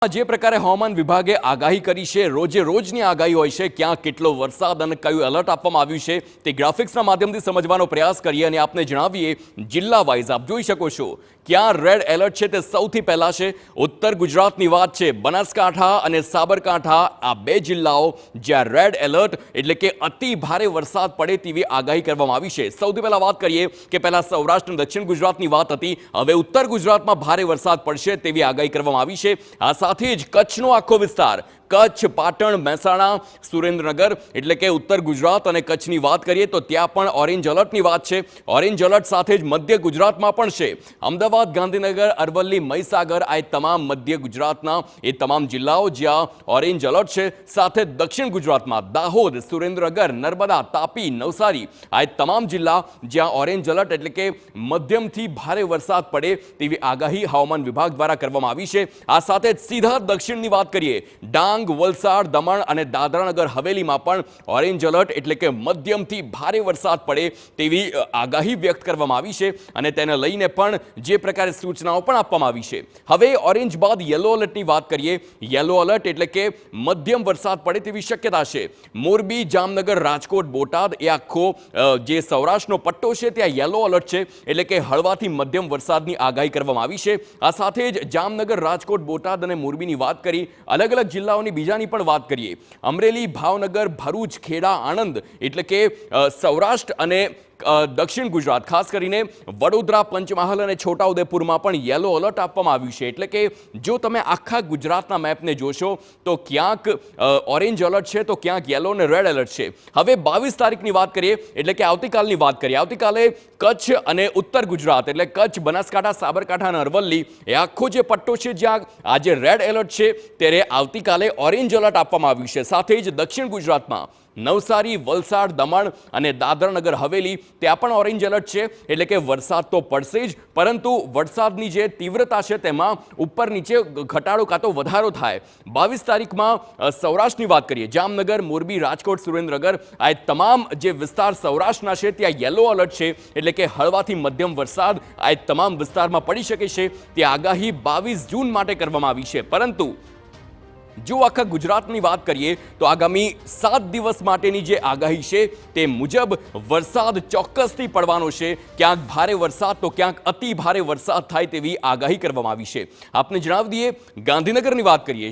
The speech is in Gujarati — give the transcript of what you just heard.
જે પ્રકારે હવામાન વિભાગે આગાહી કરી છે, રોજે રોજની આગાહી હોય છે, ક્યાં કેટલો વરસાદ અને કયું એલર્ટ આપવામાં આવ્યું છે તે ગ્રાફિક્સના માધ્યમથી સમજવાનો પ્રયાસ કરીએ અને આપને જણાવીએ જિલ્લા વાઇઝ. આપ જોઈ શકો છો ક્યાં રેડ એલર્ટ છે તે સૌથી પહેલા છે ઉત્તર ગુજરાતની વાત છે. બનાસકાંઠા અને સાબરકાંઠા આ બે જિલ્લાઓ જ્યાં રેડ એલર્ટ એટલે કે અતિ ભારે વરસાદ પડે તેવી આગાહી કરવામાં આવી છે. સૌથી પહેલા વાત કરીએ કે પહેલા સૌરાષ્ટ્ર અને દક્ષિણ ગુજરાતની વાત હતી, હવે ઉત્તર ગુજરાતમાં ભારે વરસાદ પડશે તેવી આગાહી કરવામાં આવી છે. આ સાથે જ કચ્છનો આખો વિસ્તાર, કચ્છ, પાટણ, મહેસાણા, સુરેન્દ્રનગર એટલે કે ઉત્તર ગુજરાત અને કચ્છની વાત કરીએ તો ત્યાં પણ ઓરેન્જ એલર્ટની વાત છે. ઓરેન્જ એલર્ટ સાથે જ મધ્ય ગુજરાતમાં પણ છે. અમદાવાદ, ગાંધીનગર, અરવલ્લી, મહીસાગર આ તમામ મધ્ય ગુજરાતના એ તમામ જિલ્લાઓ જ્યાં ઓરેન્જ એલર્ટ છે. સાથે દક્ષિણ ગુજરાતમાં દાહોદ, સુરેન્દ્રનગર, નર્મદા, તાપી, નવસારી આ તમામ જિલ્લા જ્યાં ઓરેન્જ એલર્ટ એટલે કે મધ્યમથી ભારે વરસાદ પડે તેવી આગાહી હવામાન વિભાગ દ્વારા કરવામાં આવી છે. આ સાથે જ સીધા દક્ષિણની વાત કરીએ, ડાંગ, વલસાડ, દમણ અને દાદરાનગર હવેલીમાં પણ ઓરેન્જ એલર્ટ એટલે કે મધ્યમથી ભારે વરસાદ પડે તેવી આગાહી વ્યક્ત કરવામાં આવી છે અને તેને લઈને પણ જે પ્રકારે સૂચનાઓ પણ આપવામાં આવી છે. હવે ઓરેન્જ બાદ યલો એલર્ટની વાત કરીએ. યલો એલર્ટ એટલે કે મધ્યમ વરસાદ પડે તેવી શક્યતા છે. મોરબી, જામનગર, રાજકોટ, બોટાદ એ આખો જે સૌરાષ્ટ્રનો પટ્ટો છે ત્યાં યલો એલર્ટ છે એટલે કે હળવાથી મધ્યમ વરસાદની આગાહી કરવામાં આવી છે. આ સાથે જ જામનગર, રાજકોટ, બોટાદ અને મોરબીની વાત કરી. અલગ અલગ જિલ્લાઓની બીજાની પણ વાત કરીએ. અમરેલી, ભાવનગર, ભરૂચ, ખેડા, આણંદ એટલે કે સૌરાષ્ટ્ર અને દક્ષિણ ગુજરાત, ખાસ કરીને વડોદરા, પંચમહાલ અને છોટાઉદેપુરમાં પણ યલો એલર્ટ આપવામાં આવ્યું છે. એટલે કે જો તમે આખા ગુજરાતના મેપને જોશો તો ક્યાંક ઓરેન્જ એલર્ટ છે તો ક્યાંક યલો અને રેડ એલર્ટ છે. હવે 22 તારીખની વાત કરીએ એટલે કે આવતીકાલની વાત કરીએ. આવતીકાલે કચ્છ અને ઉત્તર ગુજરાત એટલે કચ્છ, બનાસકાંઠા, સાબરકાંઠા અને અરવલ્લી એ આખો જે પટ્ટો છે જ્યાં આજે રેડ એલર્ટ છે ત્યારે આવતીકાલે ઓરેન્જ એલર્ટ આપવામાં આવ્યું છે. સાથે જ દક્ષિણ ગુજરાતમાં નવસારી, વલસાડ, દમણ અને દાદરાનગર હવેલી ત્યાં પણ ઓરેન્જ એલર્ટ છે. એટલે કે વરસાદ તો પડશે જ, પરંતુ વરસાદની જે તીવ્રતા છે તેમાં ઉપર નીચે ઘટાડો કાં તો વધારો થાય. 22 તારીખમાં સૌરાષ્ટ્રની વાત કરીએ, જામનગર, મોરબી, રાજકોટ, સુરેન્દ્રનગર આ તમામ જે વિસ્તાર સૌરાષ્ટ્રના છે ત્યાં યલો એલર્ટ છે એટલે કે હળવાથી મધ્યમ વરસાદ આ તમામ વિસ્તારમાં પડી શકે છે. તે આગાહી 22 જૂન માટે કરવામાં આવી છે. પરંતુ જો આખા ગુજરાતની વાત કરીએ તો આગામી 7 દિવસ માટેની જે આગાહી છે તે મુજબ વરસાદ ચોક્કસથી પડવાનો છે. ક્યાંક ભારે વરસાદ તો ક્યાંક અતિ ભારે વરસાદ થાય તેવી આગાહી કરવામાં આવી છે. આપને જણાવી દઈએ, ગાંધીનગરની વાત કરીએ,